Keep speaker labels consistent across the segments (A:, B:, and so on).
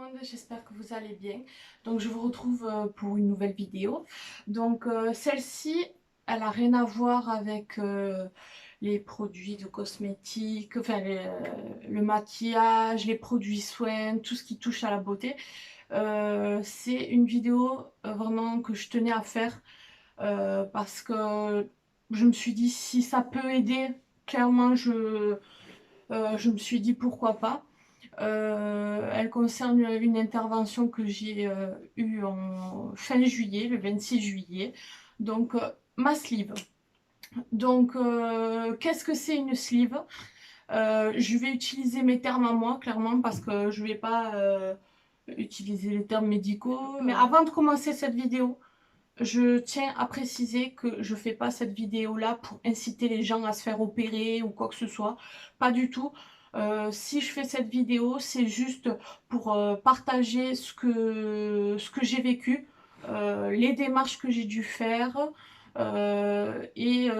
A: monde, j'espère que vous allez bien. Donc je vous retrouve pour une nouvelle vidéo. Donc celle-ci, elle a rien à voir avec les produits de cosmétiques, enfin le maquillage, les produits soins, tout ce qui touche à la beauté. C'est une vidéo vraiment que je tenais à faire parce que je me suis dit si ça peut aider, clairement je me suis dit pourquoi pas. Elle concerne une intervention que j'ai eue en fin juillet, le 26 juillet. Donc, ma sleeve. Donc, qu'est-ce que c'est une sleeve? Je vais utiliser mes termes à moi, clairement, parce que je ne vais pas utiliser les termes médicaux. Mais avant de commencer cette vidéo, je tiens à préciser que je ne fais pas cette vidéo-là pour inciter les gens à se faire opérer ou quoi que ce soit. Pas du tout. Si je fais cette vidéo, c'est juste pour partager ce que j'ai vécu, les démarches que j'ai dû faire.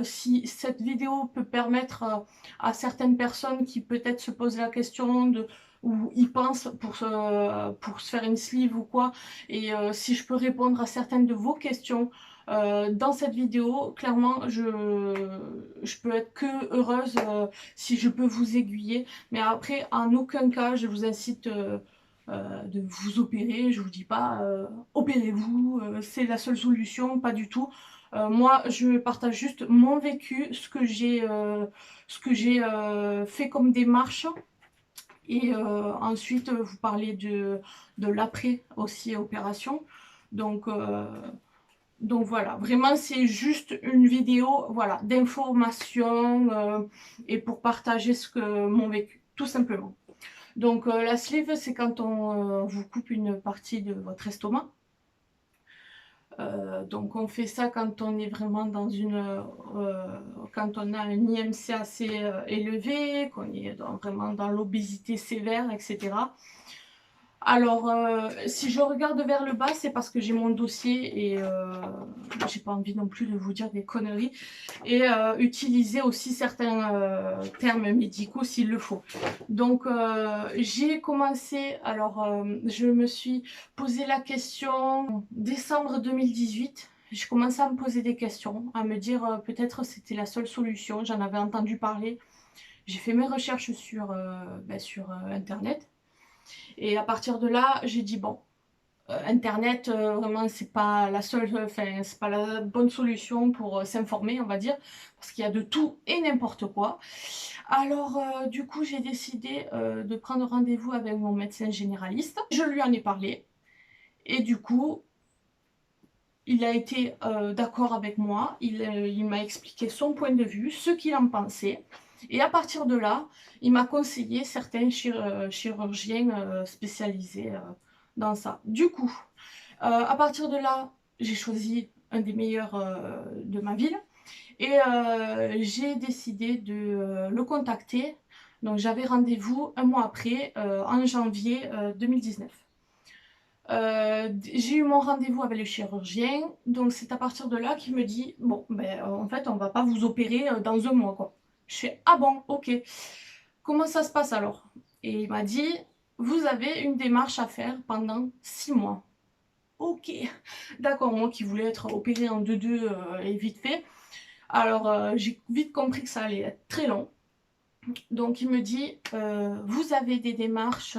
A: Si cette vidéo peut permettre à certaines personnes qui peut-être se posent la question de ou y pensent pour se faire une sleeve ou quoi, et si je peux répondre à certaines de vos questions dans cette vidéo, clairement je peux être que heureuse si je peux vous aiguiller. Mais après, en aucun cas je vous incite de vous opérer. Je vous dis pas opérez-vous, c'est la seule solution, pas du tout. Moi je partage juste mon vécu, ce que j'ai fait comme démarche. Et ensuite, vous parlez de l'après aussi opération. Donc, euh, donc voilà, vraiment c'est juste une vidéo voilà, d'information et pour partager mon vécu, tout simplement. Donc la sleeve, c'est quand on vous coupe une partie de votre estomac. Donc on fait ça quand on est vraiment quand on a un IMC assez élevé, qu'on est vraiment dans l'obésité sévère, etc. Alors, si je regarde vers le bas, c'est parce que j'ai mon dossier et j'ai pas envie non plus de vous dire des conneries. Et utiliser aussi certains termes médicaux s'il le faut. Donc, j'ai commencé, alors je me suis posé la question en décembre 2018. Je commençais à me poser des questions, à me dire peut-être c'était la seule solution. J'en avais entendu parler. J'ai fait mes recherches sur Internet. Et à partir de là, j'ai dit bon, Internet, vraiment, c'est pas la seule, enfin, c'est pas la bonne solution pour s'informer, on va dire, parce qu'il y a de tout et n'importe quoi. Alors, du coup, j'ai décidé de prendre rendez-vous avec mon médecin généraliste. Je lui en ai parlé, et du coup, il a été d'accord avec moi. Il m'a expliqué son point de vue, ce qu'il en pensait. Et à partir de là, il m'a conseillé certains chirurgiens spécialisés dans ça. Du coup, à partir de là, j'ai choisi un des meilleurs de ma ville et j'ai décidé de le contacter. Donc j'avais rendez-vous un mois après, en janvier 2019. J'ai eu mon rendez-vous avec le chirurgien, donc c'est à partir de là qu'il me dit bon, ben en fait, on va pas vous opérer dans un mois, quoi. Je fais ah bon, ok. Comment ça se passe alors? Et il m'a dit vous avez une démarche à faire pendant 6 mois. Ok, d'accord, moi qui voulais être opérée en 2-2 et vite fait. Alors j'ai vite compris que ça allait être très long. Donc il me dit, vous avez des démarches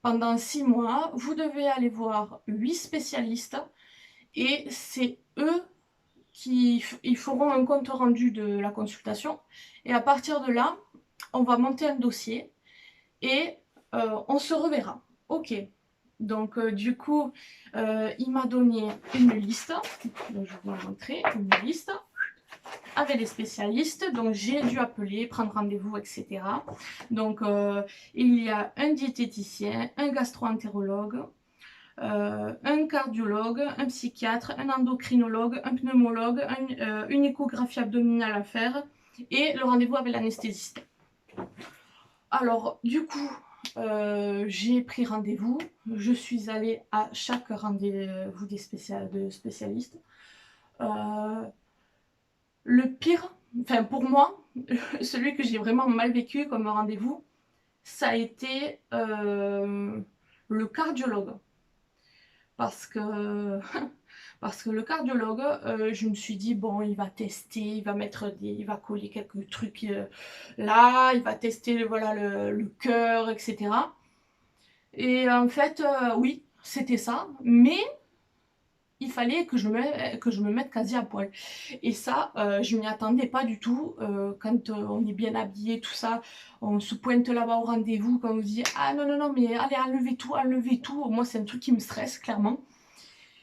A: pendant 6 mois, vous devez aller voir 8 spécialistes et c'est eux qui ils feront un compte rendu de la consultation. Et à partir de là, on va monter un dossier et on se reverra. Ok. Donc du coup, il m'a donné une liste. Donc, je vais vous montrer une liste avec les spécialistes. Donc j'ai dû appeler, prendre rendez-vous, etc. Donc il y a un diététicien, un gastro-entérologue, un cardiologue, un psychiatre, un endocrinologue, un pneumologue, une échographie abdominale à faire et le rendez-vous avec l'anesthésiste. Alors du coup, j'ai pris rendez-vous. Je suis allée à chaque rendez-vous de spécialistes. Le pire, enfin pour moi, celui que j'ai vraiment mal vécu comme rendez-vous, ça a été le cardiologue. Parce que, parce que le cardiologue, je me suis dit, bon, il va tester, il va coller quelques trucs là, il va tester voilà, le cœur, etc. Et en fait, oui, c'était ça, mais il fallait que je me mette quasi à poil. Et ça, je m'y attendais pas du tout. Quand on est bien habillé, tout ça, on se pointe là-bas au rendez-vous, quand on vous dit ah non, non, non, mais allez, enlevez tout, enlevez tout. Moi, c'est un truc qui me stresse, clairement.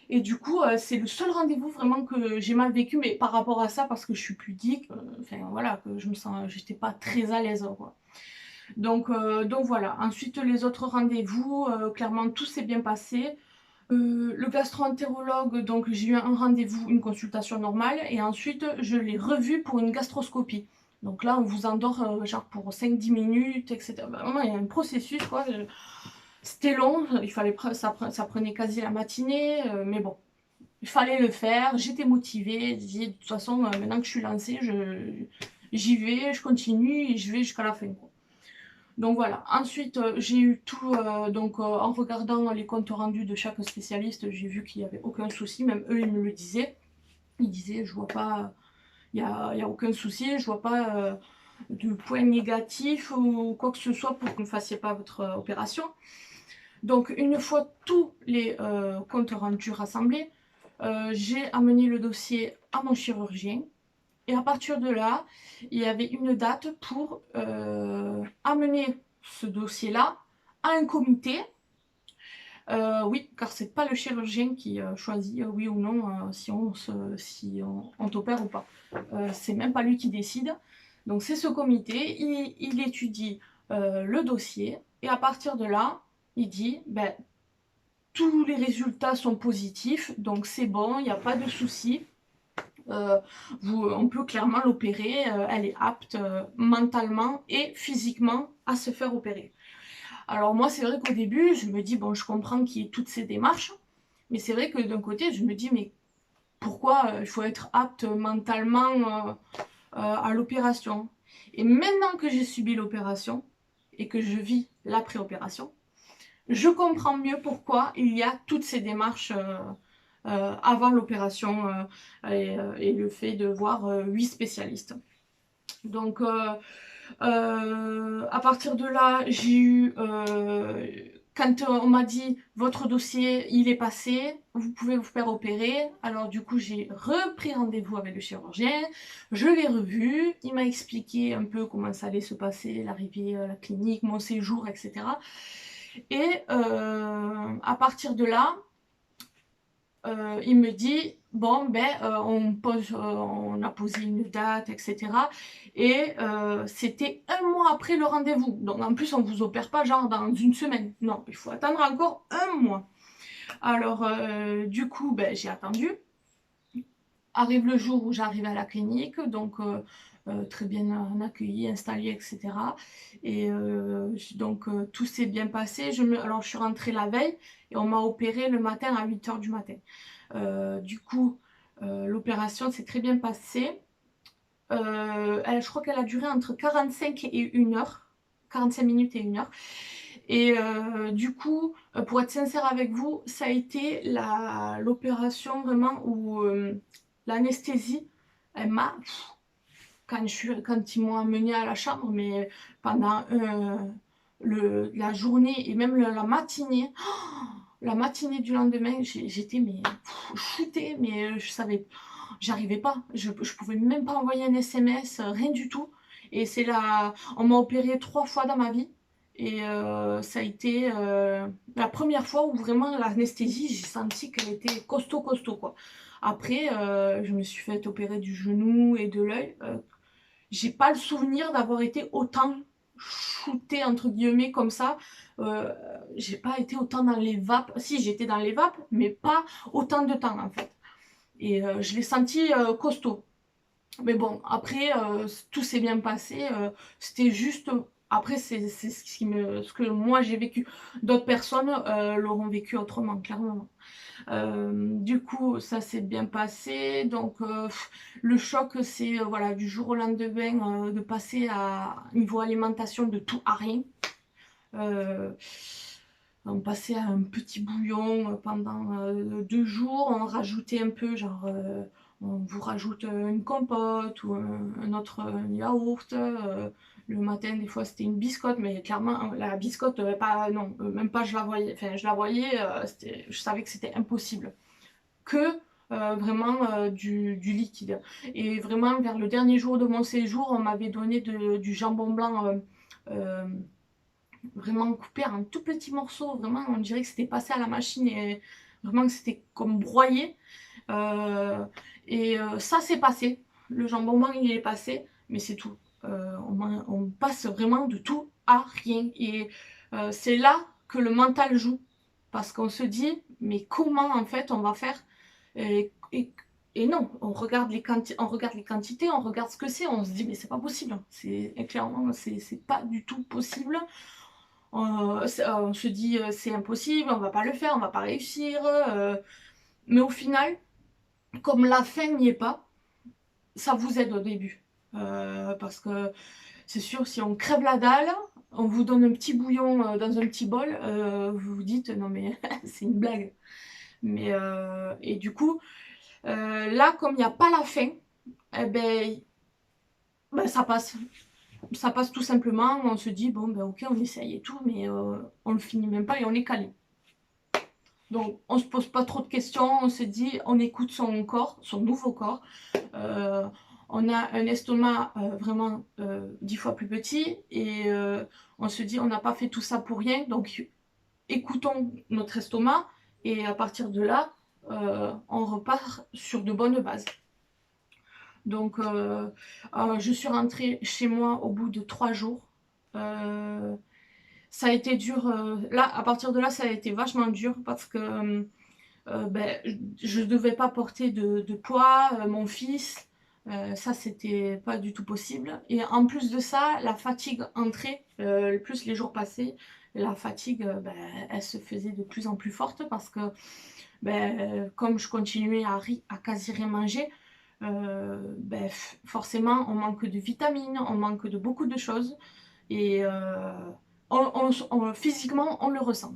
A: Et du coup, c'est le seul rendez-vous vraiment que j'ai mal vécu, mais par rapport à ça, parce que je suis pudique, enfin voilà, que j'étais pas très à l'aise, quoi. Donc voilà. Ensuite, les autres rendez-vous, clairement, tout s'est bien passé. Le gastro-entérologue, donc j'ai eu un rendez-vous, une consultation normale, et ensuite je l'ai revu pour une gastroscopie. Donc là, on vous endort genre pour 5-10 minutes, etc. Bah, vraiment, il y a un processus, quoi. C'était long, ça prenait quasi la matinée, mais bon, il fallait le faire, j'étais motivée, je disais, de toute façon, maintenant que je suis lancée, j'y vais, je continue, et je vais jusqu'à la fin, quoi. Donc voilà, ensuite j'ai eu tout, en regardant les comptes rendus de chaque spécialiste, j'ai vu qu'il n'y avait aucun souci, même eux ils me le disaient. Ils disaient je vois pas, il y a aucun souci, je vois pas de points négatifs ou quoi que ce soit pour que vous ne fassiez pas votre opération. Donc une fois tous les comptes rendus rassemblés, j'ai amené le dossier à mon chirurgien. Et à partir de là, il y avait une date pour amener ce dossier-là à un comité. Oui, car c'est pas le chirurgien qui choisit oui ou non si on t'opère ou pas. C'est même pas lui qui décide. Donc c'est ce comité, il étudie le dossier et à partir de là, il dit ben, tous les résultats sont positifs, donc c'est bon, il n'y a pas de souci. On peut clairement l'opérer, elle est apte mentalement et physiquement à se faire opérer. Alors moi c'est vrai qu'au début je me dis bon je comprends qu'il y ait toutes ces démarches, mais c'est vrai que d'un côté je me dis mais pourquoi il faut être apte mentalement à l'opération. Et maintenant que j'ai subi l'opération et que je vis l'après-opération, je comprends mieux pourquoi il y a toutes ces démarches avant l'opération et le fait de voir 8 spécialistes. Donc à partir de là, j'ai eu quand on m'a dit votre dossier il est passé, vous pouvez vous faire opérer. Alors du coup j'ai repris rendez-vous avec le chirurgien, je l'ai revu, il m'a expliqué un peu comment ça allait se passer, l'arrivée à la clinique, mon séjour, etc. Et à partir de là, il me dit bon ben on a posé une date, etc. Et c'était un mois après le rendez-vous. Donc en plus on vous opère pas genre dans une semaine. Non, il faut attendre encore un mois. Alors du coup ben, j'ai attendu. Arrive le jour où j'arrive à la clinique, donc très bien accueilli, installé, etc. Et donc tout s'est bien passé. Alors je suis rentrée la veille et on m'a opéré le matin à 8 h du matin. Du coup, l'opération s'est très bien passée. Je crois qu'elle a duré entre 45 et 1 heure. 45 minutes et 1 heure. Et du coup, pour être sincère avec vous, ça a été l'opération vraiment où l'anesthésie, elle m'a... Quand ils m'ont amenée à la chambre, mais pendant la journée et même la matinée, la matinée du lendemain, j'étais mais shootée, mais je savais, j'arrivais pas, je pouvais même pas envoyer un SMS, rien du tout. Et c'est là, on m'a opéré 3 fois dans ma vie. Et ça a été la première fois où vraiment l'anesthésie, j'ai senti qu'elle était costaud, costaud, quoi. Après, je me suis fait opérer du genou et de l'œil. J'ai pas le souvenir d'avoir été autant shootée entre guillemets comme ça. J'ai pas été autant dans les vapes. Si, j'étais dans les vapes, mais pas autant de temps en fait. Et je l'ai senti costaud. Mais bon, après, tout s'est bien passé. C'était juste. Après, c'est ce que moi j'ai vécu. D'autres personnes l'auront vécu autrement, clairement. Du coup, ça s'est bien passé. Donc, le choc, c'est voilà, du jour au lendemain de passer à niveau alimentation de tout à rien. On passait à un petit bouillon pendant 2 jours, on rajoutait un peu, genre, on vous rajoute une compote ou un autre yaourt. Le matin, des fois, c'était une biscotte, mais clairement, la biscotte, pas, non, même pas je la voyais. Enfin, je la voyais, je savais que c'était impossible. Que vraiment du liquide. Et vraiment, vers le dernier jour de mon séjour, on m'avait donné du jambon blanc euh, vraiment coupé en tout petits morceaux. Vraiment, on dirait que c'était passé à la machine et vraiment que c'était comme broyé. Euh, Ça, c'est passé. Le jambon blanc, il est passé, mais c'est tout. On passe vraiment de tout à rien. Et c'est là que le mental joue. Parce qu'on se dit, mais comment en fait on va faire et, et- et non, on regarde les quantités, on regarde ce que c'est, on se dit, mais c'est pas possible. Clairement, c'est pas du tout possible. On se dit, c'est impossible, on va pas le faire, on va pas réussir. Mais au final, comme la fin n'y est pas, ça vous aide au début. Parce que c'est sûr, si on crève la dalle, on vous donne un petit bouillon dans un petit bol, vous vous dites non mais c'est une blague. Mais et du coup, là comme il n'y a pas la fin, eh ben, ça passe. Ça passe tout simplement. On se dit bon ben ok on essaye et tout, mais on le finit même pas et on est calé. Donc on se pose pas trop de questions, on se dit, on écoute son corps, son nouveau corps. Euh, on a un estomac vraiment 10 fois plus petit et on se dit on n'a pas fait tout ça pour rien, donc écoutons notre estomac et à partir de là, on repart sur de bonnes bases. Donc je suis rentrée chez moi au bout de 3 jours. Euh, Ça a été dur, là, à partir de là, ça a été vachement dur parce que ben, je ne devais pas porter de poids, mon fils, ça c'était pas du tout possible. Et en plus de ça, la fatigue entrait, plus les jours passaient, la fatigue, ben, elle se faisait de plus en plus forte parce que ben, comme je continuais à quasi rien manger, ben, forcément on manque de vitamines, on manque de beaucoup de choses et physiquement on le ressent.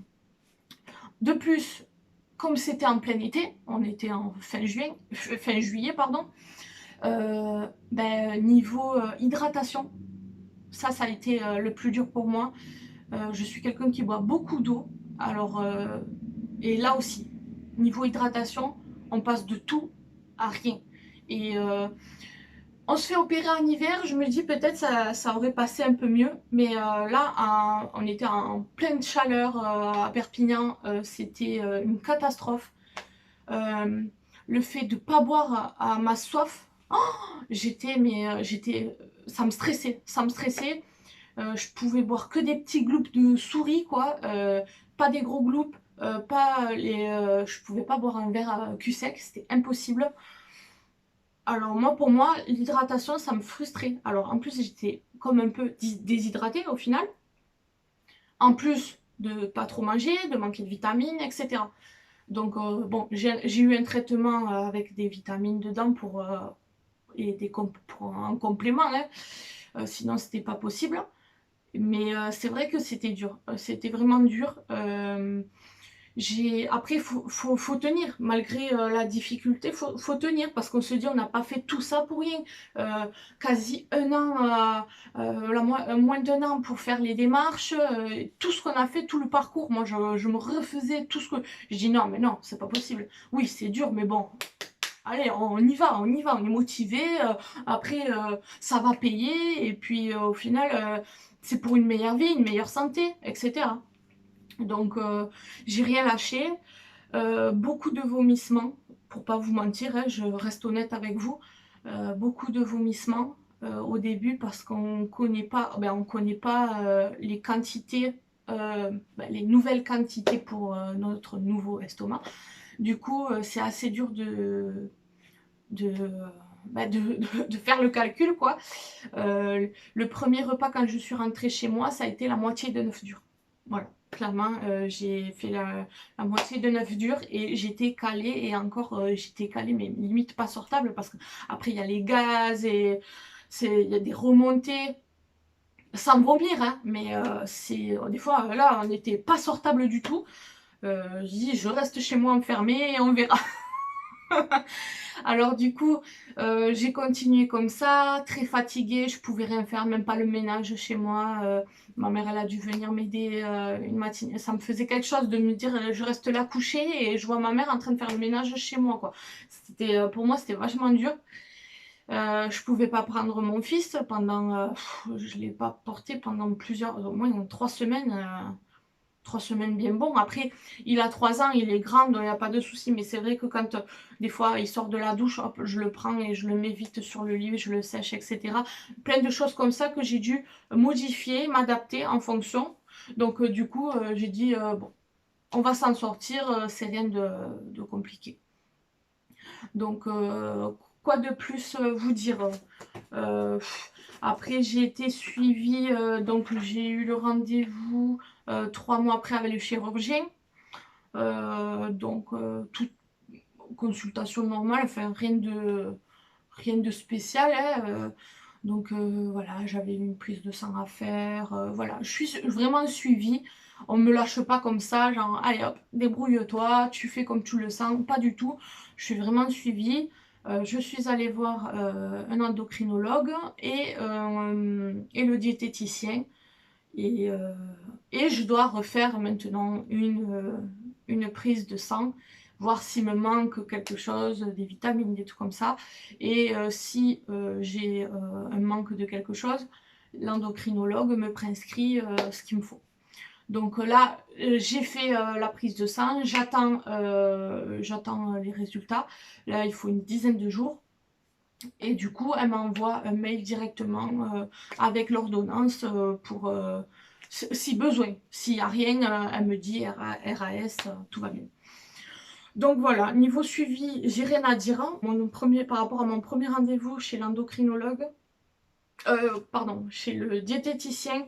A: De plus, comme c'était en plein été, on était en fin juillet, pardon, ben, niveau hydratation, ça a été le plus dur pour moi. Je suis quelqu'un qui boit beaucoup d'eau, alors, et là aussi, niveau hydratation, on passe de tout à rien. Et on se fait opérer en hiver, je me dis peut-être ça aurait passé un peu mieux, mais là on était en pleine chaleur à Perpignan, c'était une catastrophe. Euh, le fait de pas boire à ma soif, oh, ça me stressait. Je pouvais boire que des petits gloops de souris quoi, pas des gros gloops, je pouvais pas boire un verre à cul sec, c'était impossible. Alors moi, pour moi, l'hydratation, ça me frustrait. Alors en plus, j'étais comme un peu déshydratée au final. En plus de pas trop manger, de manquer de vitamines, etc. Donc bon, j'ai eu un traitement avec des vitamines dedans et pour un complément, hein. Sinon, c'était pas possible. Mais c'est vrai que c'était dur. C'était vraiment dur. Après, faut tenir, malgré la difficulté, faut tenir, parce qu'on se dit, on n'a pas fait tout ça pour rien. Quasi un an, moins d'un an pour faire les démarches, tout ce qu'on a fait, tout le parcours, moi je me refaisais tout ce que... Je dis non, mais non, c'est pas possible. Oui, c'est dur, mais bon, allez, on y va, on y va, on est motivé. Après, ça va payer, et puis au final, c'est pour une meilleure vie, une meilleure santé, etc. Donc, j'ai rien lâché. Beaucoup de vomissements, pour pas vous mentir, hein, je reste honnête avec vous. Beaucoup de vomissements au début parce qu'on connaît pas les quantités, les nouvelles quantités pour notre nouveau estomac. Du coup, c'est assez dur de, de faire le calcul, quoi. Le premier repas quand je suis rentrée chez moi, ça a été la moitié de 9 durs. Voilà, clairement, j'ai fait la moitié de 9 durs et j'étais calée et encore j'étais calée mais limite pas sortable parce que après il y a les gaz et il y a des remontées. sans vomir, hein, mais c'est des fois, là, on n'était pas sortable du tout. Je dis, je reste chez moi enfermée et on verra. Alors du coup, j'ai continué comme ça, très fatiguée, je pouvais rien faire, même pas le ménage chez moi. Ma mère, elle a dû venir m'aider une matinée. Ça me faisait quelque chose de me dire, je reste là couchée et je vois ma mère en train de faire le ménage chez moi, quoi. C'était, pour moi, c'était vachement dur. Je pouvais pas prendre mon fils pendant, je l'ai pas porté pendant plusieurs, au moins 3 semaines. 3 semaines bien bon. Après, il a 3 ans, il est grand, donc il n'y a pas de souci. Mais c'est vrai que quand des fois il sort de la douche, hop, je le prends et je le mets vite sur le lit, je le sèche, etc. Plein de choses comme ça que j'ai dû modifier, m'adapter en fonction. Donc du coup, j'ai dit, bon, on va s'en sortir, c'est rien de compliqué. Donc, quoi de plus vous dire? Euh, Après, j'ai été suivie, donc j'ai eu le rendez-vous 3 mois après avec le chirurgien. Donc, toute consultation normale, enfin rien de spécial, hein, donc voilà, j'avais une prise de sang à faire, voilà, je suis vraiment suivie. On me lâche pas comme ça, genre allez hop, débrouille-toi, tu fais comme tu le sens, pas du tout. Je suis vraiment suivie. Je suis allée voir un endocrinologue et le diététicien. Et, euh, et je dois refaire maintenant une prise de sang, voir s'il me manque quelque chose, des vitamines, des trucs comme ça. Et si j'ai un manque de quelque chose, l'endocrinologue me prescrit ce qu'il me faut. Donc là, j'ai fait la prise de sang, j'attends les résultats. Là, il faut une dizaine de jours. Et du coup, elle m'envoie un mail directement avec l'ordonnance pour si besoin. S'il n'y a rien, elle me dit RAS, tout va bien. Donc voilà, niveau suivi, j'ai rien à dire, hein. Par rapport à mon premier rendez-vous chez l'endocrinologue, pardon, chez le diététicien,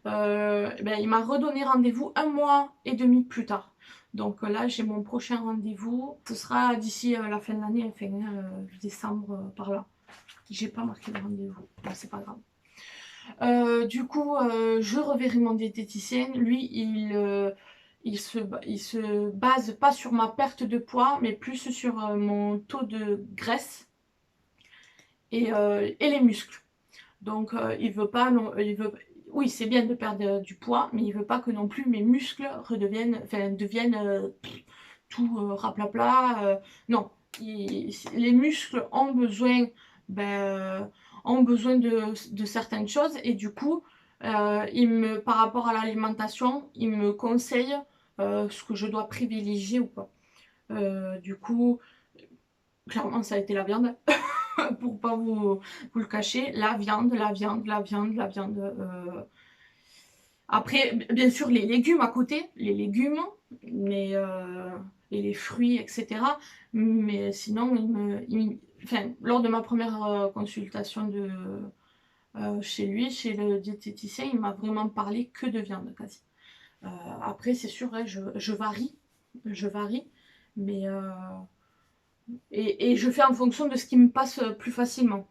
A: ben, il m'a redonné rendez-vous 1 mois et demi plus tard. Donc là, j'ai mon prochain rendez-vous. Ce sera d'ici la fin de l'année, fin décembre, par là. J'ai pas marqué le rendez-vous, c'est pas grave. Du coup, je reverrai mon diététicien. Lui, il se base pas sur ma perte de poids, mais plus sur mon taux de graisse et les muscles. Donc, il veut pas, non, oui, c'est bien de perdre du poids, mais il veut pas que non plus mes muscles deviennent tout raplapla. Non, les muscles ben, ont besoin de certaines choses et du coup, par rapport à l'alimentation, il me conseille ce que je dois privilégier ou pas. Du coup, clairement, ça a été la viande, pour pas vous le cacher. La viande, la viande, la viande, la viande. Après, bien sûr, les légumes à côté, les légumes, mais, et les fruits, etc. Mais sinon, enfin, lors de ma première consultation chez lui, chez le diététicien, il m'a vraiment parlé que de viande quasi. Après, c'est sûr, hein, je varie, mais et je fais en fonction de ce qui me passe plus facilement.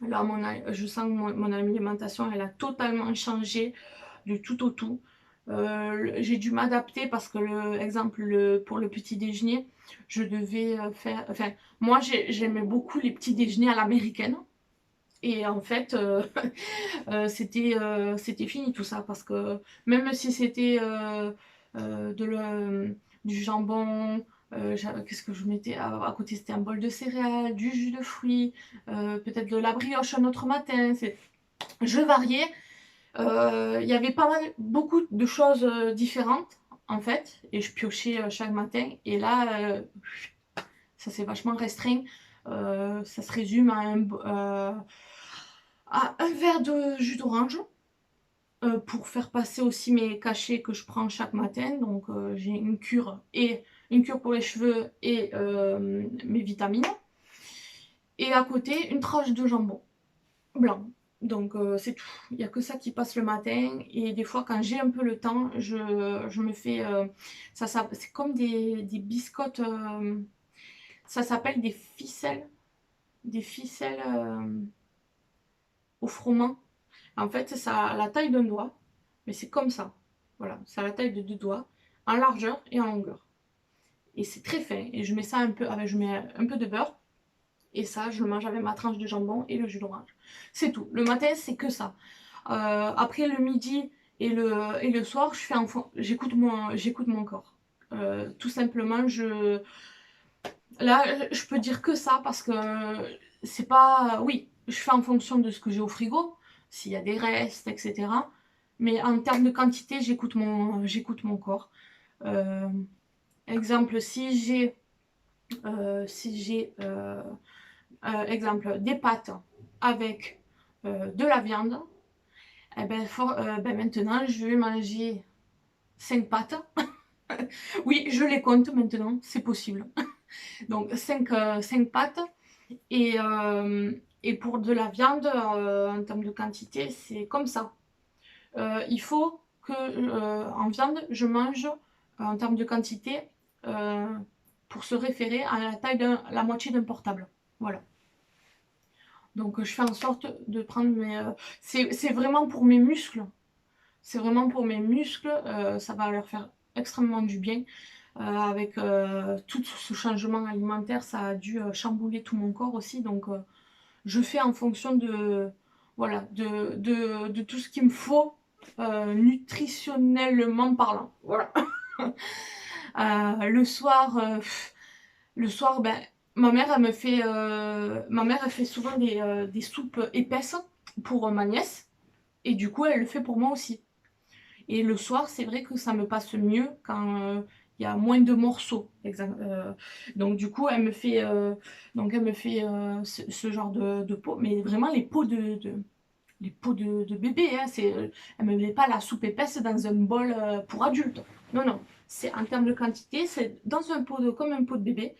A: Alors, je sens que mon alimentation, elle a totalement changé du tout au tout. J'ai dû m'adapter parce que, pour le petit déjeuner, je devais faire. Enfin, moi, j'aimais beaucoup les petits déjeuners à l'américaine. Et en fait, c'était fini tout ça parce que même si c'était du jambon, qu'est-ce que je mettais à côté, c'était un bol de céréales, du jus de fruits, peut-être de la brioche un autre matin. Je variais. Il y avait beaucoup de choses différentes en fait, et je piochais chaque matin. Et là, ça s'est vachement restreint. Ça se résume à un verre de jus d'orange pour faire passer aussi mes cachets que je prends chaque matin. Donc j'ai une cure pour les cheveux et mes vitamines. Et à côté, une tranche de jambon blanc. Donc c'est tout. Il n'y a que ça qui passe le matin. Et des fois, quand j'ai un peu le temps, je me fais... c'est comme des biscottes. Ça s'appelle des ficelles. Des ficelles au froment. En fait, ça a la taille d'un doigt, mais c'est comme ça. Voilà, ça a la taille de 2 doigts, en largeur et en longueur. Et c'est très fin. Et je mets ça un peu, je mets un peu de beurre. Et ça, je le mange avec ma tranche de jambon et le jus d'orange. C'est tout. Le matin, c'est que ça. Après, le midi et le soir, j'écoute mon corps. Tout simplement, là, je peux dire que ça parce que c'est pas... Oui, je fais en fonction de ce que j'ai au frigo, s'il y a des restes, etc. Mais en termes de quantité, j'écoute mon corps. Euh, Exemple, exemple, des pâtes avec de la viande, eh ben, maintenant, je vais manger 5 pâtes. Oui, je les compte maintenant, c'est possible. Donc, 5 pâtes. Et, euh, et pour de la viande, en termes de quantité, c'est comme ça. Il faut que, en viande, je mange, en termes de quantité, euh, pour se référer à la taille de la moitié d'un portable. Voilà. Donc je fais en sorte de prendre c'est vraiment pour mes muscles. C'est vraiment pour mes muscles. Ça va leur faire extrêmement du bien. Avec tout ce changement alimentaire, ça a dû chambouler tout mon corps aussi. Donc je fais en fonction de, voilà, de tout ce qu'il me faut nutritionnellement parlant. Voilà. Le soir, ben, ma mère elle fait souvent des soupes épaisses pour ma nièce et du coup elle le fait pour moi aussi. Et le soir, c'est vrai que ça me passe mieux quand il y a moins de morceaux. Donc du coup, elle me fait ce genre de pot, mais vraiment les pots de bébé. Hein, elle me met pas la soupe épaisse dans un bol pour adultes. Non, non. C'est en termes de quantité, c'est dans un pot comme un pot de bébé,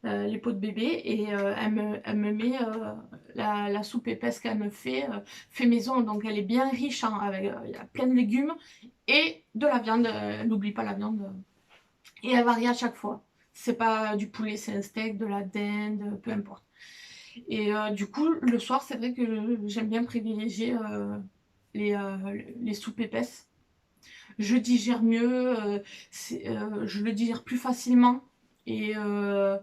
A: les pots de bébé, et elle me met la soupe épaisse qu'elle me fait maison, donc elle est bien riche, hein, avec il y a plein de légumes et de la viande. N'oublie pas la viande, et elle varie à chaque fois. C'est pas du poulet, c'est un steak, de la dinde, peu importe. Et du coup, le soir, c'est vrai que j'aime bien privilégier les soupes épaisses. Je digère mieux, je le digère plus facilement. Et, euh,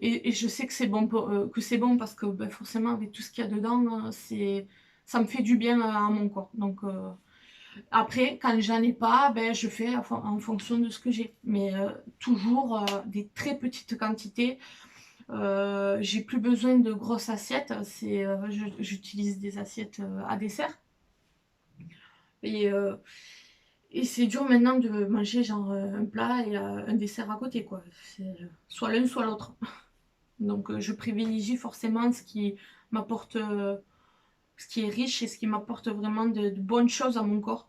A: et je sais que c'est bon parce que ben, forcément, avec tout ce qu'il y a dedans, ça me fait du bien à mon corps. Donc, après, quand j'en ai pas, ben, je fais en fonction de ce que j'ai. Mais toujours des très petites quantités. J'ai plus besoin de grosses assiettes. J'utilise des assiettes à dessert. Et, euh, et c'est dur maintenant de manger genre un plat et un dessert à côté, quoi. C'est soit l'un, soit l'autre. Donc je privilégie forcément m'apporte, ce qui est riche et ce qui m'apporte vraiment de bonnes choses à mon corps.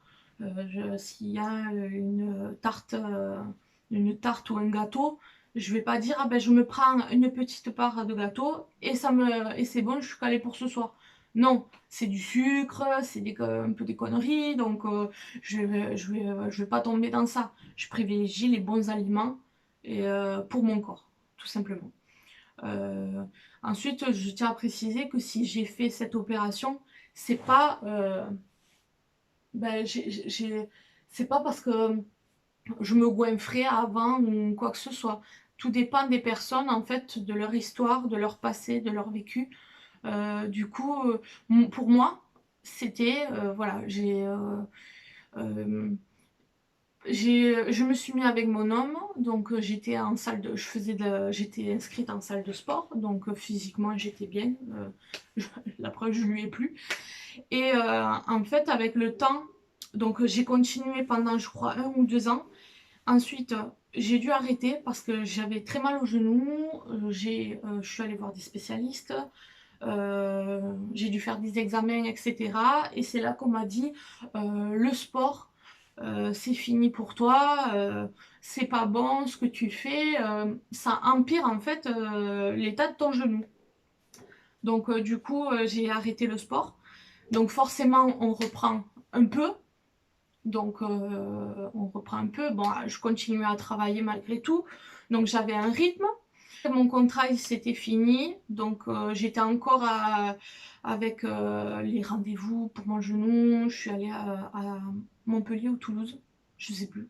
A: S'il y a une tarte ou un gâteau, je vais pas dire ah ben je me prends une petite part de gâteau et c'est bon, je suis calée pour ce soir. Non, c'est du sucre, un peu des conneries, donc je vais pas tomber dans ça. Je privilégie les bons aliments pour mon corps, tout simplement. Euh, Ensuite, je tiens à préciser que si j'ai fait cette opération, c'est pas, ben, c'est pas parce que je me goinfrais avant ou quoi que ce soit. Tout dépend des personnes, en fait, de leur histoire, de leur passé, de leur vécu. Du coup, pour moi, c'était, voilà, euh, je me suis mis avec mon homme, donc j'étais en salle de, j'étais inscrite en salle de sport, donc physiquement j'étais bien. La preuve, je lui ai plu. Et en fait, avec le temps, donc j'ai continué pendant, je crois, 1 ou 2 ans. Ensuite, j'ai dû arrêter parce que j'avais très mal au genou. Je suis allée voir des spécialistes. J'ai dû faire des examens, etc. Et c'est là qu'on m'a dit le sport, c'est fini pour toi, c'est pas bon ce que tu fais, ça empire en fait l'état de ton genou. Donc du coup, j'ai arrêté le sport. Donc forcément, on reprend un peu. Donc on reprend un peu. Bon, je continuais à travailler malgré tout. Donc j'avais un rythme. Mon contrat, il s'était fini, donc j'étais encore avec les rendez-vous pour mon genou. Je suis allée à Montpellier ou Toulouse, je sais plus.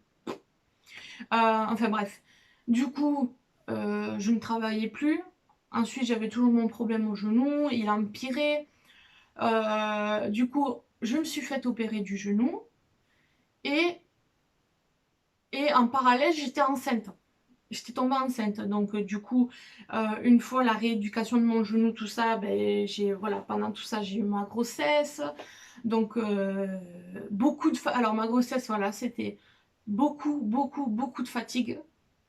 A: Enfin bref. Du coup, je ne travaillais plus. Ensuite, j'avais toujours mon problème au genou, il a empiré. Du coup, je me suis fait opérer du genou et, et en parallèle, j'étais enceinte. J'étais tombée enceinte. Donc, du coup, une fois la rééducation de mon genou, tout ça, ben, voilà, pendant tout ça, j'ai eu ma grossesse. Donc, alors, ma grossesse, voilà, c'était beaucoup de fatigue.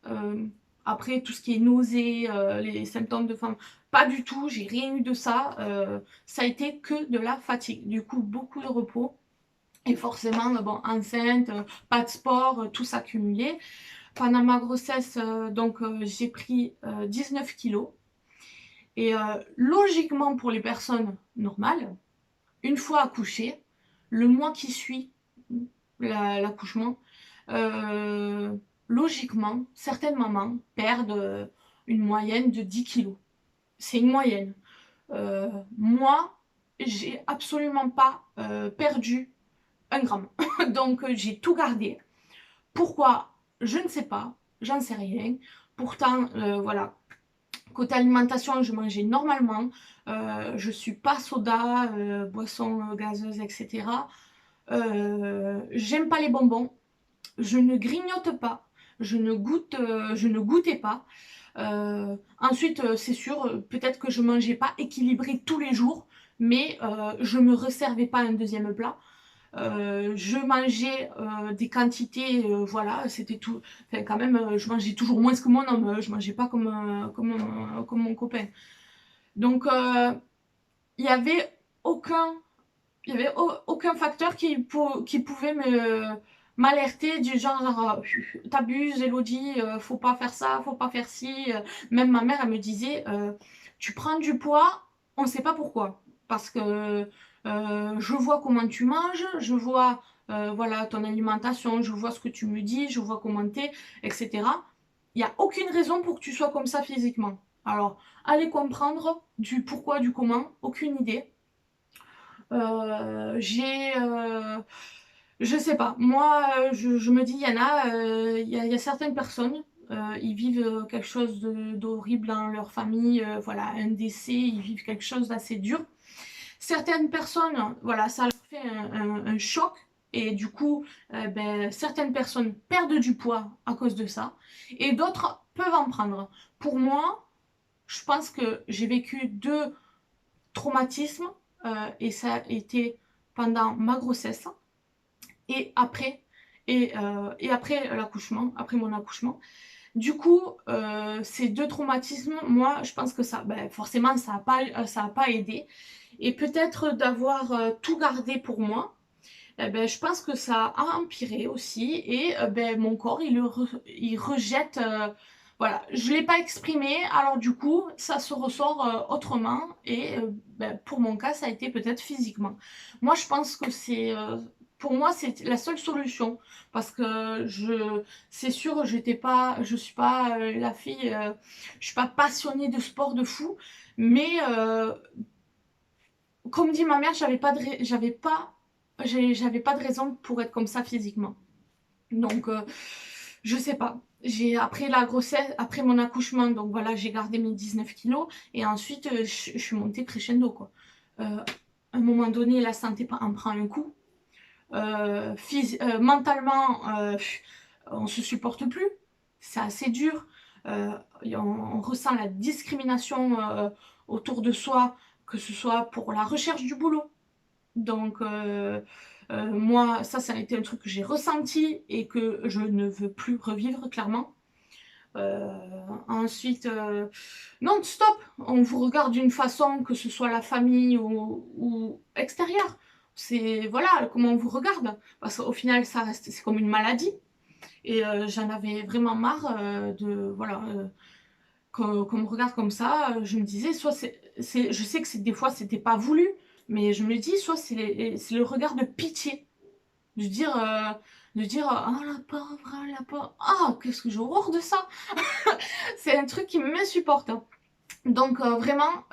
A: Euh, Après, tout ce qui est nausées, les symptômes de femme, pas du tout, j'ai rien eu de ça. Ça a été que de la fatigue. Du coup, beaucoup de repos. Et forcément, bon, enceinte, pas de sport, tout s'accumulait. Pendant ma grossesse, j'ai pris 19 kilos. Et logiquement, pour les personnes normales, une fois accouchée, le mois qui suit l'accouchement, euh, logiquement, certaines mamans perdent une moyenne de 10 kilos. C'est une moyenne. Moi, j'ai absolument pas perdu un gramme. Donc, j'ai tout gardé. Pourquoi? Je ne sais pas, j'en sais rien. Pourtant, voilà, côté alimentation, je mangeais normalement. Je suis pas soda, boisson gazeuse, etc. J'aime pas les bonbons. Je ne grignote pas. Je ne goûtais pas. Ensuite, c'est sûr, peut-être que je mangeais pas équilibré tous les jours, mais je me réservais pas un deuxième plat. Je mangeais des quantités, voilà, c'était tout. Enfin, quand même, je mangeais toujours moins que mon homme. Je mangeais pas comme mon copain. Donc, il y avait aucun, il y avait aucun facteur qui pouvait m'alerter du genre t'abuses Elodie, faut pas faire ça, faut pas faire ci. Même ma mère elle me disait tu prends du poids, on sait pas pourquoi parce que je vois comment tu manges, je vois voilà ton alimentation, je vois ce que tu me dis, je vois comment t'es, etc. Il n'y a aucune raison pour que tu sois comme ça physiquement. Alors allez comprendre du pourquoi, du comment, aucune idée. J'ai je sais pas. Moi, je me dis, il y en a, il y a certaines personnes, ils vivent quelque chose d'horrible dans leur famille, voilà, un décès, ils vivent quelque chose d'assez dur. Certaines personnes, voilà, ça leur fait un choc. Et du coup, ben, certaines personnes perdent du poids à cause de ça. Et d'autres peuvent en prendre. Pour moi, je pense que j'ai vécu deux traumatismes. Et ça a été pendant ma grossesse et après et après l'accouchement, après mon accouchement. Du coup, ces deux traumatismes, moi, je pense que ça, ben, forcément, ça a pas aidé. Et peut-être d'avoir tout gardé pour moi, eh ben, je pense que ça a empiré aussi. Et ben, mon corps, il rejette. Voilà, je ne l'ai pas exprimé, alors du coup, ça se ressort autrement. Et ben, pour mon cas, ça a été peut-être physiquement. Moi, je pense que pour moi, c'est la seule solution. Parce que c'est sûr, je suis pas la fille, je suis pas passionnée de sport de fou. Mais comme dit ma mère, j'avais pas de raison pour être comme ça physiquement. Donc, je sais pas. Après la grossesse, après mon accouchement, donc voilà, j'ai gardé mes 19 kilos. Et ensuite, je suis montée crescendo, quoi. À un moment donné, la santé en prend un coup. Mentalement, on se supporte plus. C'est assez dur. On ressent la discrimination autour de soi, que ce soit pour la recherche du boulot. Donc, moi, ça a été un truc que j'ai ressenti et que je ne veux plus revivre, clairement. Euh, Ensuite, non-stop, on vous regarde d'une façon, que ce soit la famille ou extérieure. C'est, voilà, comment on vous regarde. Parce qu'au final, ça reste, c'est comme une maladie. Et j'en avais vraiment marre voilà, qu'on me regarde comme ça. Je me disais, soit je sais que des fois, c'était pas voulu, mais je me dis, soit c'est le regard de pitié. De dire, de dire oh la pauvre, ah qu'est-ce que j'ai horreur de ça. C'est un truc qui m'insupporte, hein. Donc vraiment,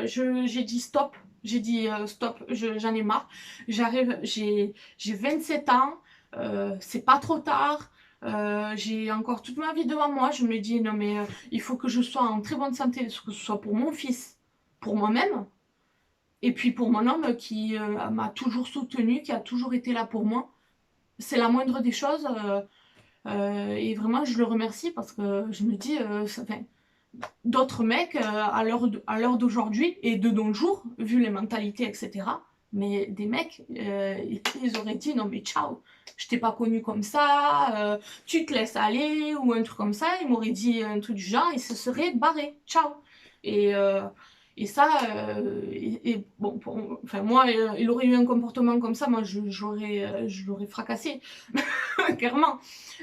A: j'ai dit stop. J'ai dit stop, j'en ai marre. J'arrive, j'ai 27 ans, c'est pas trop tard. J'ai encore toute ma vie devant moi. Je me dis non mais il faut que je sois en très bonne santé, que ce soit pour mon fils, pour moi-même, et puis pour mon homme qui m'a toujours soutenu, qui a toujours été là pour moi. C'est la moindre des choses. Et vraiment, je le remercie parce que je me dis, enfin, d'autres mecs à l'heure d'aujourd'hui et de nos jours, vu les mentalités, etc. Mais des mecs, ils auraient dit non mais ciao, je t'ai pas connu comme ça, tu te laisses aller ou un truc comme ça. Ils m'auraient dit un truc du genre, ils se seraient barrés, ciao. Et, euh, et ça, bon, enfin moi, il aurait eu un comportement comme ça, moi je l'aurais fracassé, clairement.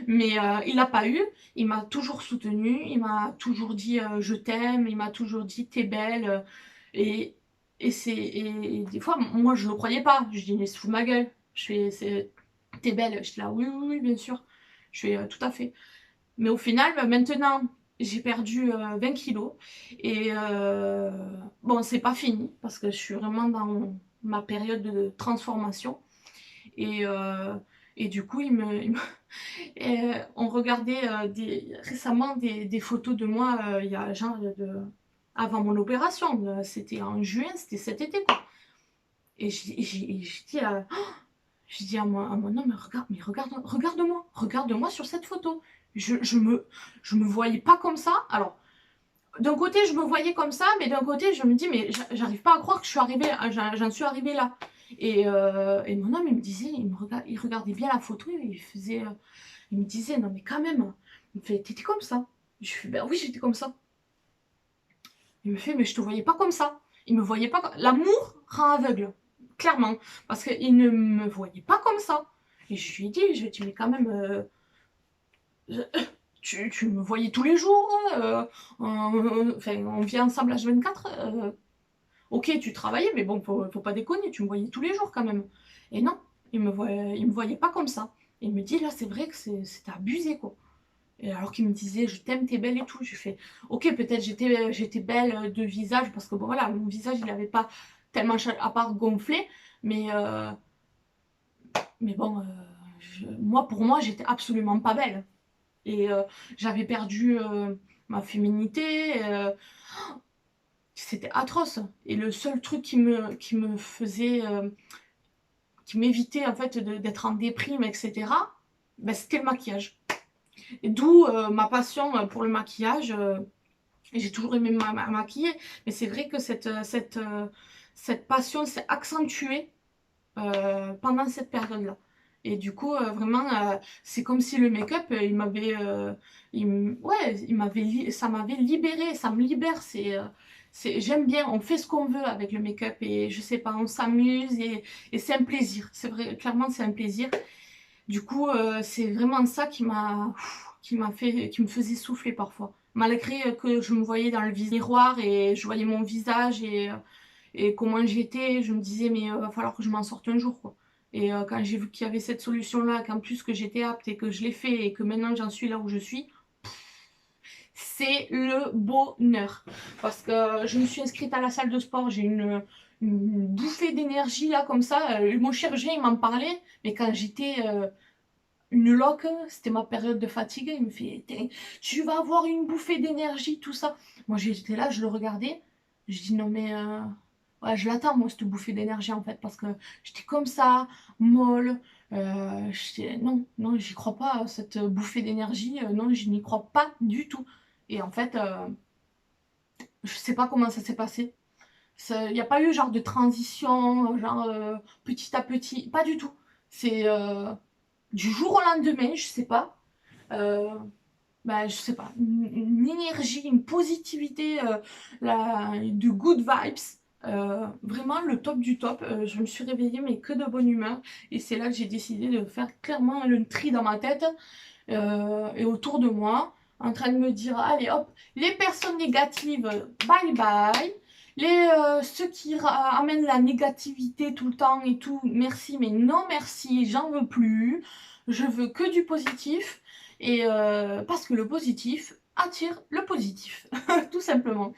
A: Mais il n'a pas eu. Il m'a toujours soutenue, il m'a toujours dit je t'aime, il m'a toujours dit t'es belle. Et, et des fois, moi je le croyais pas. Je dis mais se fout de ma gueule. Je fais t'es belle. Je dis là oui, oui, oui, bien sûr. Je fais tout à fait. Mais au final, maintenant, j'ai perdu 20 kilos. Et bon, c'est pas fini parce que je suis vraiment dans ma période de transformation. Et, euh, et du coup, et, on regardait récemment des photos de moi, il y a genre avant mon opération. C'était en juin, c'était cet été quoi. Et j'ai dit à mon homme, mais regarde-moi, regarde-moi sur cette photo. Je me voyais pas comme ça. Alors, d'un côté, je me voyais comme ça, mais d'un côté, je me dis, mais j'arrive pas à croire que j'en suis arrivée là. Et mon homme, il me disait, il regardait bien la photo, il me disait, non mais quand même, il me fait, t'étais comme ça. Je fais, ben oui, j'étais comme ça. Il me fait, mais je te voyais pas comme ça. Il me voyait pas. L'amour rend aveugle, clairement, parce qu'il ne me voyait pas comme ça. Et je lui ai dit, mais quand même, tu me voyais tous les jours, enfin, on vit ensemble H24. Ok, tu travaillais, mais bon, faut pas déconner, tu me voyais tous les jours quand même. Et non, il me voyait pas comme ça. Il me dit, là, c'est vrai que c'était abusé, quoi. Et alors qu'il me disait, je t'aime, t'es belle et tout. J'ai fait, ok, peut-être j'étais belle de visage, parce que bon, voilà, mon visage, il avait pas tellement, à part gonflé, mais, euh, mais bon, moi, pour moi, j'étais absolument pas belle. Et j'avais perdu ma féminité. C'était atroce. Et le seul truc qui me faisait, qui m'évitait en fait d'être en déprime, etc., ben, c'était le maquillage. D'où ma passion pour le maquillage. J'ai toujours aimé maquiller, mais c'est vrai que cette passion s'est accentuée pendant cette période-là. Et du coup, vraiment, c'est comme si le make-up, il m'avait, ouais, ça m'avait libéré, ça me libère. J'aime bien, on fait ce qu'on veut avec le make-up et je sais pas, on s'amuse et c'est un plaisir. C'est vrai, clairement, c'est un plaisir. Du coup, c'est vraiment ça qui me faisait souffler parfois. Malgré que je me voyais dans le miroir et je voyais mon visage et comment j'étais, je me disais, mais va falloir que je m'en sorte un jour, quoi. Et quand j'ai vu qu'il y avait cette solution-là, qu'en plus que j'étais apte et que je l'ai fait et que maintenant j'en suis là où je suis, c'est le bonheur. Parce que je me suis inscrite à la salle de sport, j'ai une bouffée d'énergie là comme ça. Mon chirurgien il m'en parlait, mais quand j'étais une loque, c'était ma période de fatigue, il me fait tu vas avoir une bouffée d'énergie, tout ça. Moi j'étais là, je le regardais, je dis non mais ouais, je l'attends moi cette bouffée d'énergie en fait parce que j'étais comme ça, molle, non, non, j'y crois pas cette bouffée d'énergie, non, je n'y crois pas du tout. Et en fait, je sais pas comment ça s'est passé. Il n'y a pas eu genre de transition, genre petit à petit, pas du tout. C'est du jour au lendemain, je sais pas. Euh, bah, je sais pas, une énergie, une positivité, de good vibes. Vraiment le top du top. Je me suis réveillée, mais que de bonne humeur. Et c'est là que j'ai décidé de faire clairement le tri dans ma tête et autour de moi, en train de me dire, allez hop, les personnes négatives, bye bye. Ceux qui amènent la négativité tout le temps et tout, merci, mais non merci, j'en veux plus. Je veux que du positif. Et parce que le positif attire le positif, tout simplement.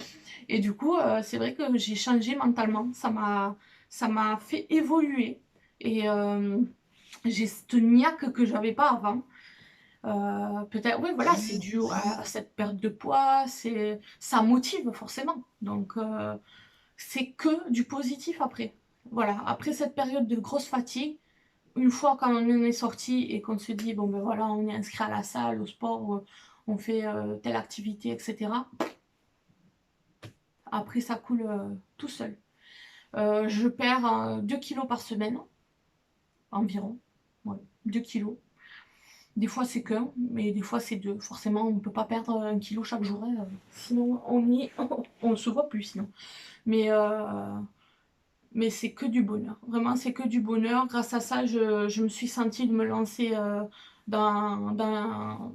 A: Et du coup, c'est vrai que j'ai changé mentalement. Ça m'a fait évoluer. Et j'ai cette niaque que j'avais pas avant. Peut-être, oui, voilà, c'est dû à cette perte de poids, ça motive forcément. Donc, c'est que du positif après. Voilà, après cette période de grosse fatigue, une fois quand on en est sorti et qu'on se dit, bon ben voilà, on est inscrit à la salle, au sport, on fait telle activité, etc. Après, ça coule tout seul. Je perds 2 kilos par semaine, environ. Ouais, 2 kilos. Des fois c'est qu'un, mais des fois c'est deux. Forcément, on ne peut pas perdre 1 kilo chaque jour, hein, sinon on ne se voit plus sinon. Mais, euh, mais c'est que du bonheur. Vraiment, c'est que du bonheur. Grâce à ça, je me suis sentie de me lancer dans, dans,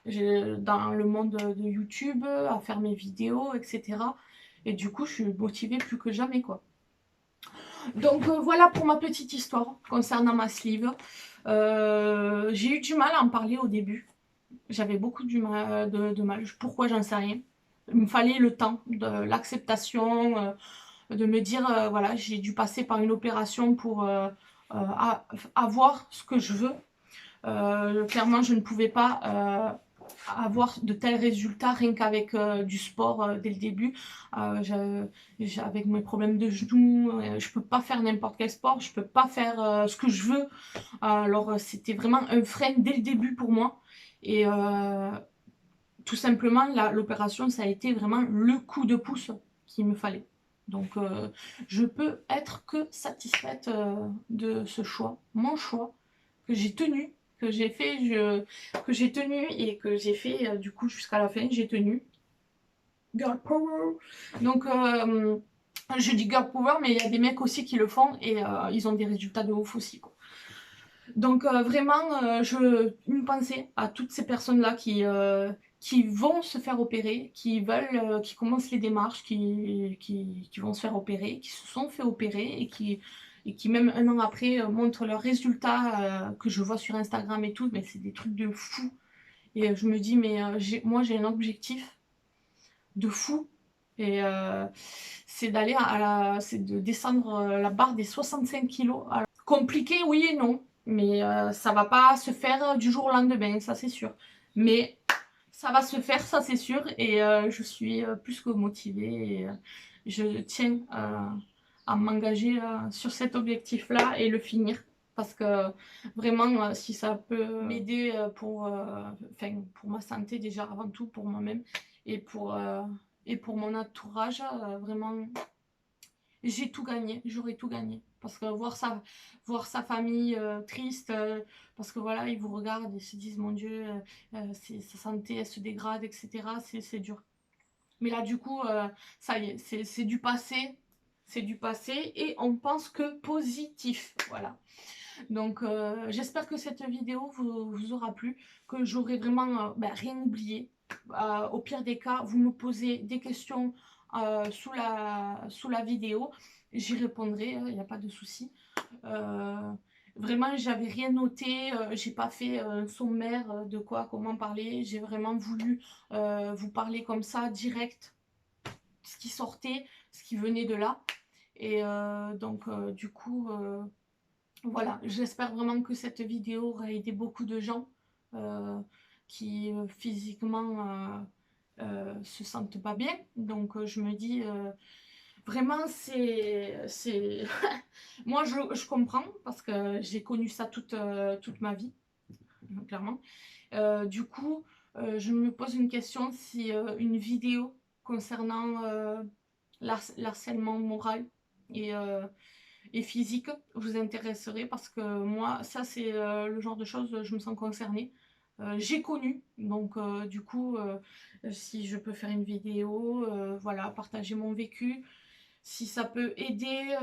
A: dans le monde de YouTube, à faire mes vidéos, etc. Et du coup, je suis motivée plus que jamais, quoi. Donc voilà pour ma petite histoire concernant ma sleeve. J'ai eu du mal à en parler au début. J'avais beaucoup de mal. Pourquoi, j'en sais rien. Il me fallait le temps de l'acceptation, de me dire, voilà, j'ai dû passer par une opération pour avoir ce que je veux. Clairement, je ne pouvais pas avoir de tels résultats rien qu'avec du sport dès le début. Avec mes problèmes de genoux, je peux pas faire n'importe quel sport, je peux pas faire ce que je veux. Alors c'était vraiment un frein dès le début pour moi. Et tout simplement, l'opération, ça a été vraiment le coup de pouce qu'il me fallait. Donc je peux être que satisfaite de ce choix, mon choix, que j'ai tenu, que j'ai fait, que j'ai tenu et que j'ai fait du coup jusqu'à la fin, j'ai tenu. Girl power. Donc je dis girl power, mais il y a des mecs aussi qui le font et ils ont des résultats de ouf aussi, quoi. Donc vraiment, une pensée à toutes ces personnes-là qui vont se faire opérer, qui veulent, qui commencent les démarches, qui vont se faire opérer, qui se sont fait opérer et qui même un an après montrent leurs résultats que je vois sur Instagram et tout, mais c'est des trucs de fou. Et je me dis, mais moi j'ai un objectif de fou. Et c'est c'est de descendre la barre des 65 kilos. Alors, compliqué, oui et non. Mais ça va pas se faire du jour au lendemain, ça c'est sûr. Mais ça va se faire, ça c'est sûr. Et je suis plus que motivée. Et, je tiens à m'engager sur cet objectif-là et le finir. Parce que vraiment, si ça peut m'aider pour ma santé déjà avant tout, pour moi-même et et pour mon entourage, vraiment, j'ai tout gagné, j'aurais tout gagné. Parce que voir sa famille triste, parce que voilà, ils vous regardent et se disent, mon Dieu, sa santé, elle se dégrade, etc. C'est dur. Mais là, du coup, ça y est, c'est du passé. C'est du passé et on pense que positif. Voilà. Donc, j'espère que cette vidéo vous aura plu, que j'aurai vraiment rien oublié. Au pire des cas, vous me posez des questions sous la vidéo. J'y répondrai, il n'y a pas de souci. Vraiment, j'avais rien noté, j'ai pas fait un sommaire de quoi, comment parler. J'ai vraiment voulu vous parler comme ça, direct, ce qui sortait, ce qui venait de là. Et donc, du coup, voilà, j'espère vraiment que cette vidéo aura aidé beaucoup de gens euh, qui physiquement se sentent pas bien. Donc, je me dis, vraiment, moi, je comprends parce que j'ai connu ça toute ma vie, clairement. Du coup, je me pose une question si une vidéo concernant l'harcèlement moral et, euh, et physique vous intéresserait parce que moi, ça, c'est le genre de choses, je me sens concernée. J'ai connu, donc du coup, si je peux faire une vidéo, voilà, partager mon vécu, si ça peut aider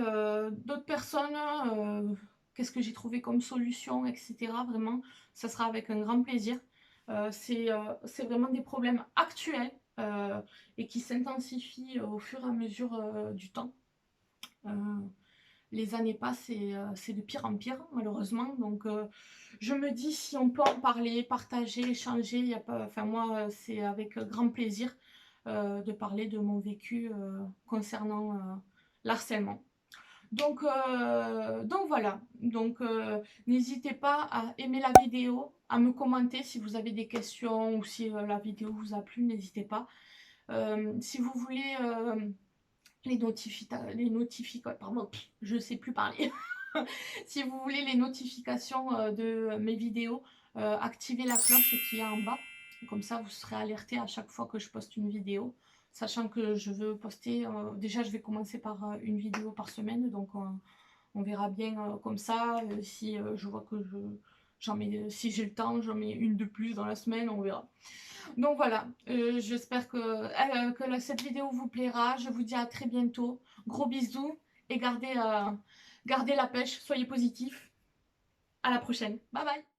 A: d'autres personnes, qu'est-ce que j'ai trouvé comme solution, etc. Vraiment, ça sera avec un grand plaisir. C'est vraiment des problèmes actuels et qui s'intensifie au fur et à mesure du temps. Les années passent et c'est de pire en pire, malheureusement. Donc, je me dis, si on peut en parler, partager, échanger, y a pas, enfin, moi, c'est avec grand plaisir de parler de mon vécu concernant l'harcèlement. Donc voilà, n'hésitez pas à aimer la vidéo, à me commenter si vous avez des questions ou si la vidéo vous a plu, n'hésitez pas. Si vous voulez les notifications, pardon, je sais plus parler. Si vous voulez les notifications de mes vidéos, activez la cloche qui est en bas. Comme ça, vous serez alerté à chaque fois que je poste une vidéo. Sachant que je veux poster, déjà je vais commencer par une vidéo par semaine. Donc on verra bien comme ça. Si je vois que j'en mets, si j'ai le temps, j'en mets une de plus dans la semaine, on verra. Donc voilà, j'espère que cette vidéo vous plaira. Je vous dis à très bientôt. Gros bisous et gardez la pêche. Soyez positifs. À la prochaine. Bye bye.